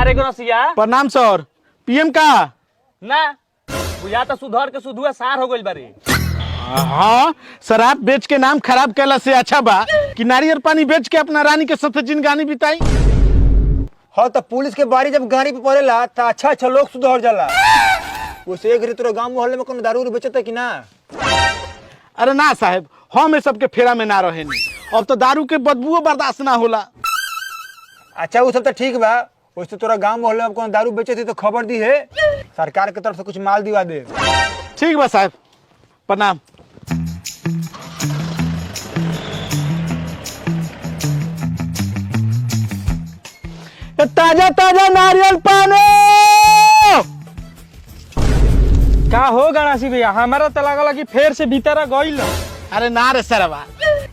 रे गणसिया। प्रणाम सर। पीएम का ना बुझा तो सुधर के सुधुआ सार हो गइल बारे। हाँ, शराब बेच के नाम खराब कैला से अच्छा बा कि नारियल पानी बेच के अपना रानी के साथ जिंदगानी बिताई। हाँ तो पुलिस के बारी जब गाड़ी पे पड़ेला तो अच्छा लोग सुधर जाला। वैसे एक तोरा गांव मोहल्ले में कोनो दारू बेचता कि ना? अरे ना साहब, हम ये सबके फेरा में ना रहे। अब तो दारू के बदबुओ बर्दाश्त ना होला। अच्छा वो सब तो ठीक बा। वैसे तोरा गांव मोहल्ले में कोनो दारू बेचे थी तो खबर दी है, सरकार की तरफ से कुछ माल दिवा दे। ठीक बा साहब, प्रणाम। ताजा ताजा नारियल पानी। का हो गणासी भैया, हमारा तो लागल कि फेर से भीतर गइल। अरे ना रे सरवा,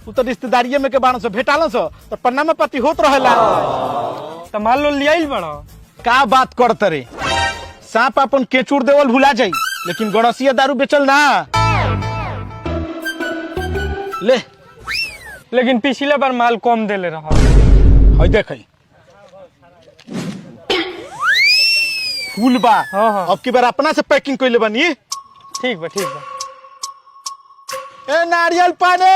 तू तो रिश्तेदारिये में के बाणों से भेटालो सो तो पन्ना में पति होत रहेला। तो मान लो लियाइल बड़ा। का बात करत रे, सांप अपन केचुर देवल भुला जाई लेकिन गणसिया दारू बेचल ना। ले लेकिन पिछले बार माल कम देले रहा। हई देख फूल बा। हाँ। अब की बार अपना से पैकिंग कइले बानी। ठीक बा ठीक बा। ए नारियल पानी।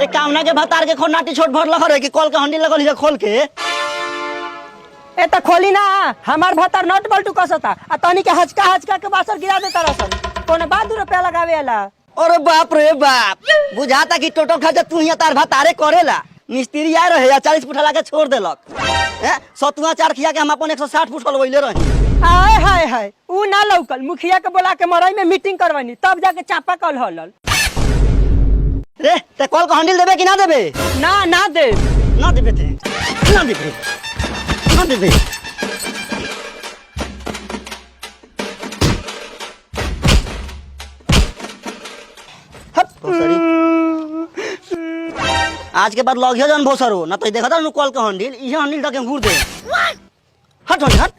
कामना के भतार के खोनाटी छोट भर लगा रहे कि कॉल के हंडी लगल है खोल के। ए त खोली ना, हमार भतार नट बल्टू कसता आ तनी के हचका के बासर गिरा देता रसन। कोने बाद ₹2 लगावे वाला। अरे बाप रे बाप, बुझाता कि टोटो खर्चा तू ही तार भतारे करेला। मिस्त्री आए रहे या 40 फुट लगा छोड़ देलक। हैं सतुआ चार खिया के हम अपन 160 फुट हलवइले रही। हाय हाय हाय, ऊ ना लौकल। मुखिया के बोला के मरई में मीटिंग करवानी, तब जाके चापा कल हलल। रे ते कॉल का हंडिल देबे कि ना देबे? ना दे। ना देबे थे, ना देबे, ना देबे। हट भोसड़ी, आज के बाद लगियो जन भोसरो ना तो देखा था नु कॉल का हंडिल, ये हंडिल ढके घूर दे। हट हट हट।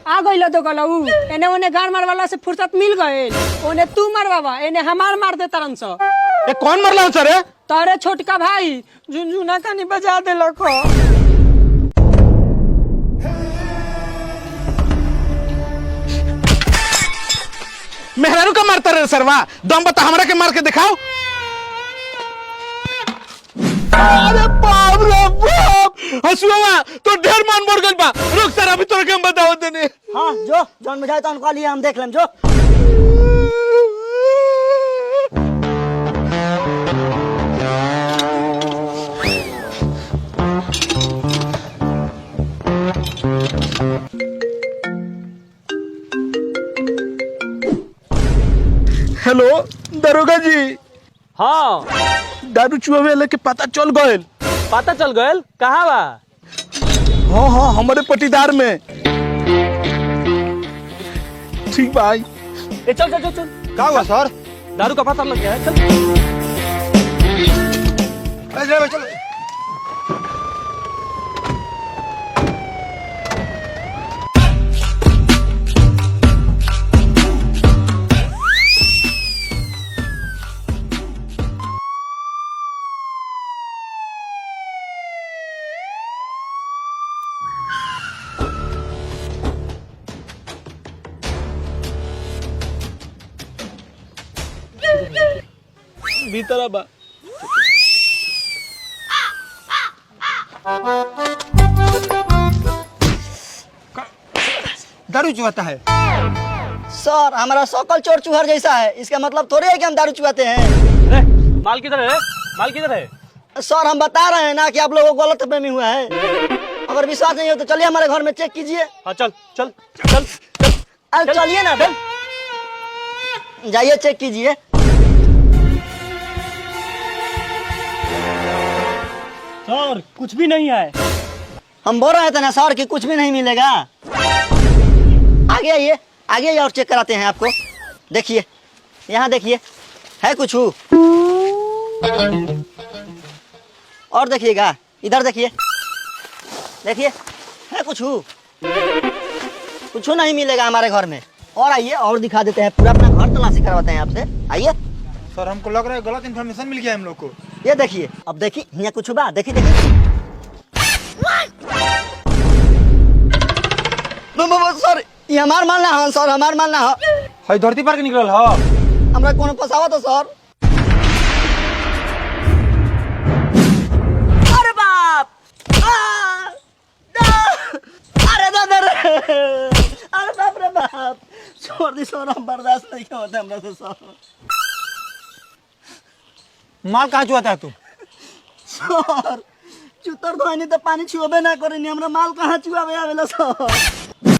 आ गइल तो गलऊ। एने ओने गाड़ मार वाला से फुर्सत मिल गइल। ओने तू मारवावा, एने हमार मार दे तरन स। ए कौन मरला सर? तारे छोटका भाई झुनझुना कानी बजा देलक हो। मेहरारू का मारता रे सरवा, दम बता हमरा के मार के दिखाओ। अरे बाप रे बाप, हसुआ तो ढेर मान मर गइल बा। रुक सर, अभी तोरा के हम बताओ देने। हाँ जो जौन बुझाए तौन कह लिया, हम देख लेम जो। हेलो दरोगा जी। हाँ दारू चुआवे वाले के पता चल गइल। पता चल गइल? कहाँ बा? हाँ हमारे पटीदार में। ठीक भाई। ए चल चल चल चल। का हुआ सर? दारू का पता लग गया है, चल। चलो। भीतर बा। दारू चुहाता है सर हमारा सकल चोर चूहर जैसा है, इसका मतलब थोड़े है कि हम दारू चुहाते हैं। रे, माल किधर है? माल किधर है? सर हम बता रहे हैं ना कि आप लोगों को गलत फहमी हुआ है। अगर विश्वास नहीं हो तो चलिए हमारे घर में चेक कीजिए। हाँ चल चल चल चल। अरे चलिए ना, जाइए चेक कीजिए। सर कुछ भी नहीं है। हम बोल रहे थे ना सर कि कुछ भी नहीं मिलेगा। आगे आइए और चेक कराते हैं आपको। देखिए यहाँ देखिए, है कुछ और देखिएगा, इधर देखिए है कुछ नहीं मिलेगा हमारे घर में। और आइए और दिखा देते हैं, पूरा अपना घर तलाशी करवाते हैं आपसे। आइए सर हमको लग रहा है गलत इन्फॉर्मेशन मिल गया हम लोग को। ये देखिए, अब देखिए यहाँ कुछ बा, देखिए सर ये हमार मानना है सर, हमार मानना है। है धरती पर के निकलल हो। हमरा कोनो फसावा तो सर। अरे बाप, अरे दादा रे, अरे बाप रे बाप, छोड़ दी सर, हम बर्दाश्त नहीं होता हमरा से सर। माल कहाँ चुआता है तू? सर चुतर धोनी तो पानी छुअबे ना करे, हमरा माल कहाँ चुआवे आवेला सर।